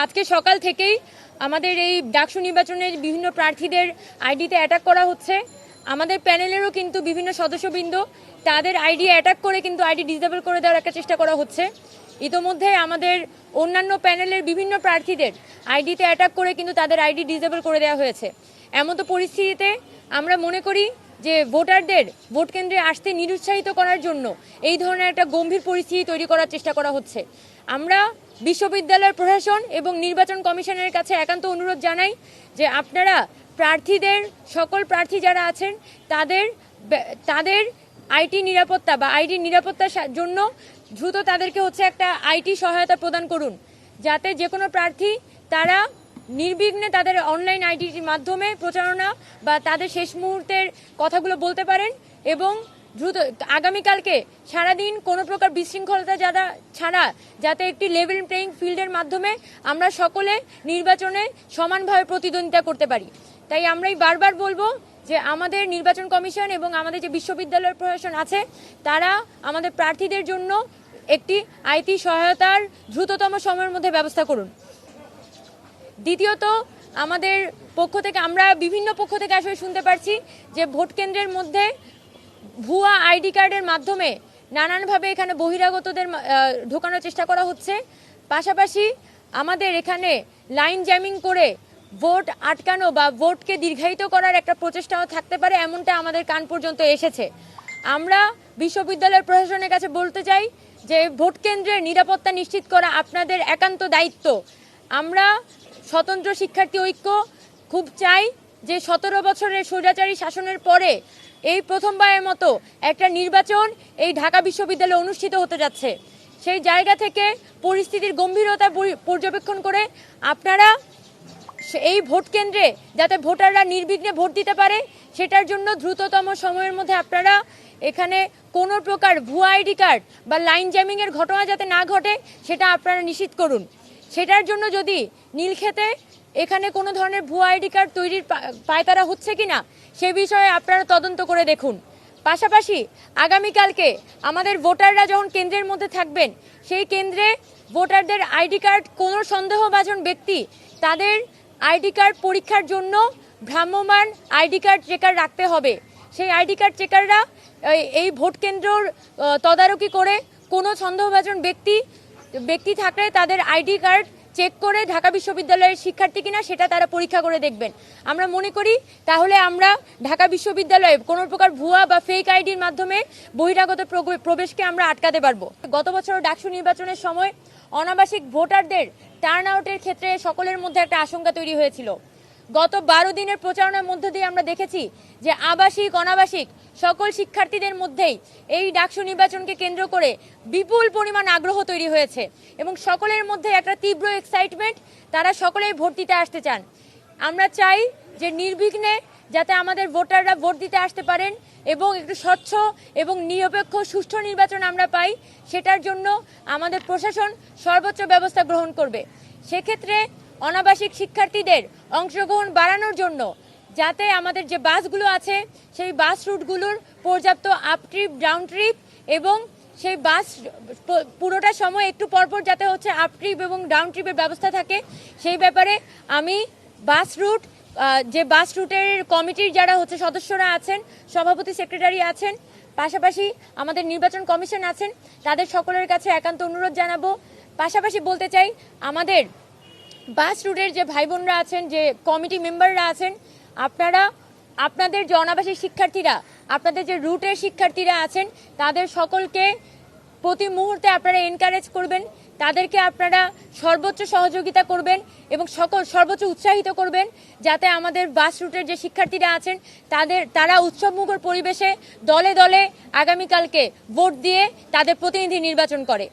আজকে সকাল থেকেই আমাদের এই ডাকসু নির্বাচনের বিভিন্ন প্রার্থীদের আইডিতে অ্যাটাক করা হচ্ছে। আমাদের প্যানেলেরও কিন্তু বিভিন্ন সদস্যবৃন্দ তাদের আইডি অ্যাটাক করে কিন্তু আইডি ডিসেবল করে দেওয়ার একটা চেষ্টা করা হচ্ছে। ইতোমধ্যে আমাদের অন্যান্য প্যানেলের বিভিন্ন প্রার্থীদের আইডিতে অ্যাটাক করে কিন্তু তাদের আইডি ডিসেবল করে দেওয়া হয়েছে। এমন তো পরিস্থিতিতে আমরা মনে করি যে ভোটারদের ভোট কেন্দ্রে আসতে নিরুৎসাহিত করার জন্য এই ধরনের একটা গম্ভীর পরিস্থিতি তৈরি করার চেষ্টা করা হচ্ছে। আমরা বিশ্ববিদ্যালয় প্রশাসন এবং নির্বাচন কমিশনের কাছে একান্ত অনুরোধ জানাই যে আপনারা প্রার্থীদের সকল প্রার্থী যারা আছেন তাদের আইটি নিরাপত্তা বা আইডি নিরাপত্তার জন্য দ্রুত তাদেরকে একটা আইটি সহায়তা প্রদান করুন, যাতে যে কোনো প্রার্থী তারা নির্বিঘ্নে তাদের অনলাইন আইডির মাধ্যমে প্রচারণা বা তাদের শেষ মুহূর্তের কথাগুলো বলতে পারেন এবং দ্রুত আগামীকালকে সারাদিন কোনো প্রকার বিশৃঙ্খলতা ছাড়া যাতে একটি লেভেল প্লেইং ফিল্ডের মাধ্যমে আমরা সকলে নির্বাচনে সমানভাবে প্রতিদ্বন্দ্বিতা করতে পারি। তাই আমরাই বারবার বলবো যে আমাদের নির্বাচন কমিশন এবং আমাদের যে বিশ্ববিদ্যালয় প্রশাসন আছে তারা আমাদের প্রার্থীদের জন্য একটি আইটি সহায়তার দ্রুততম সময়ের মধ্যে ব্যবস্থা করুন। দ্বিতীয়ত, আমাদের পক্ষ থেকে আমরা বিভিন্ন পক্ষ থেকে আসলে শুনতে পারছি যে ভোট কেন্দ্রের মধ্যে ভুয়া আইডি কার্ডের মাধ্যমে নানানভাবে এখানে বহিরাগতদের ঢোকানোর চেষ্টা করা হচ্ছে। পাশাপাশি আমাদের এখানে লাইন জ্যামিং করে ভোট আটকানো বা ভোটকে দীর্ঘায়িত করার একটা প্রচেষ্টাও থাকতে পারে, এমনটা আমাদের কান পর্যন্ত এসেছে। আমরা বিশ্ববিদ্যালয় প্রশাসনের কাছে বলতে চাই যে ভোট কেন্দ্রের নিরাপত্তা নিশ্চিত করা আপনাদের একান্ত দায়িত্ব। আমরা স্বতন্ত্র শিক্ষার্থী ঐক্য খুব চাই যে 17 বছরের স্বৈরাচারী শাসনের পরে এই প্রথমবারের মতো একটা নির্বাচন এই ঢাকা বিশ্ববিদ্যালয়ে অনুষ্ঠিত হতে যাচ্ছে। সেই জায়গা থেকে পরিস্থিতির গম্ভীরতা পর্যবেক্ষণ করে আপনারা এই ভোট কেন্দ্রে যাতে ভোটাররা নির্বিঘ্নে ভোট দিতে পারে সেটার জন্য দ্রুততম সময়ের মধ্যে আপনারা এখানে কোনো প্রকার ভুয়া আইডি কার্ড বা লাইন জ্যামিংয়ের ঘটনা যাতে না ঘটে সেটা আপনারা নিশ্চিত করুন। সেটার জন্য যদি নীলক্ষেতে এখানে কোনো ধরনের ভুয়া আইডি কার্ড তৈরির পায়তারা হচ্ছে কিনা সে বিষয়ে আপনারা তদন্ত করে দেখুন। পাশাপাশি আগামীকালকে আমাদের ভোটাররা যখন কেন্দ্রের মধ্যে থাকবেন সেই কেন্দ্রে ভোটারদের আইডি কার্ড কোনো সন্দেহভাজন ব্যক্তি তাদের আইডি কার্ড পরীক্ষার জন্য ভ্রাম্যমাণ আইডি কার্ড চেকার রাখতে হবে। সেই আইডি কার্ড চেকাররা এই ভোট কেন্দ্রর তদারকি করে কোনো সন্দেহভাজন ব্যক্তি থাকলে তাদের আইডি কার্ড চেক করে ঢাকা বিশ্ববিদ্যালয়ের শিক্ষার্থী কিনা সেটা তারা পরীক্ষা করে দেখবেন। আমরা মনে করি তাহলে আমরা ঢাকা বিশ্ববিদ্যালয়ে কোনো প্রকার ভুয়া বা ফেক আইডির মাধ্যমে বহিরাগত প্রবেশকে আমরা আটকাতে পারবো। গত বছর ডাকসু নির্বাচনের সময় অনাবাসিক ভোটারদের টার্ন আউটের ক্ষেত্রে সকলের মধ্যে একটা আশঙ্কা তৈরি হয়েছিল। গত 12 দিনের প্রচারণার মধ্য দিয়ে আমরা দেখেছি যে আবাসিক অনাবাসিক সকল শিক্ষার্থীদের মধ্যেই এই ডাকসু নির্বাচনকে কেন্দ্র করে বিপুল পরিমাণ আগ্রহ তৈরি হয়েছে এবং সকলের মধ্যে একটা তীব্র এক্সাইটমেন্ট, তারা সকলেই ভোট দিতে আসতে চান। আমরা চাই যে নির্বিঘ্নে যাতে আমাদের ভোটাররা ভোট দিতে আসতে পারেন এবং একটু স্বচ্ছ এবং নিরপেক্ষ সুষ্ঠু নির্বাচন আমরা পাই, সেটার জন্য আমাদের প্রশাসন সর্বোচ্চ ব্যবস্থা গ্রহণ করবে। সেক্ষেত্রে অনাবাসিক শিক্ষার্থীদের অংশগ্রহণ বাড়ানোর জন্য যাতে আমাদের যে বাসগুলো আছে সেই বাস রুটগুলোর পর্যাপ্ত আপ ট্রিপ ডাউন ট্রিপ এবং সেই বাস পুরোটা সময় একটু পরপর যাতে আপ ট্রিপ এবং ডাউন ট্রিপের ব্যবস্থা থাকে, সেই ব্যাপারে আমি যে বাস রুটের কমিটির যারা সদস্যরা আছেন, সভাপতি সেক্রেটারি আছেন, পাশাপাশি আমাদের নির্বাচন কমিশন আছেন, তাদের সকলের কাছে একান্ত অনুরোধ জানাবো। পাশাপাশি বলতে চাই আমাদের বাস রুটের যে ভাই বোনরা আছেন, যে কমিটি মেম্বাররা আছেন, আপনাদের যে অনাবাসিক শিক্ষার্থীরা, আপনাদের যে রুটের শিক্ষার্থীরা আছেন তাদের সকলকে প্রতি মুহূর্তে আপনারা এনকারেজ করবেন, তাদেরকে আপনারা সর্বোচ্চ সহযোগিতা করবেন এবং সর্বোচ্চ উৎসাহিত করবেন যাতে আমাদের বাস রুটের যে শিক্ষার্থীরা আছেন তারা উৎসবমুখর পরিবেশে দলে দলে আগামীকালকে ভোট দিয়ে তাদের প্রতিনিধি নির্বাচন করে।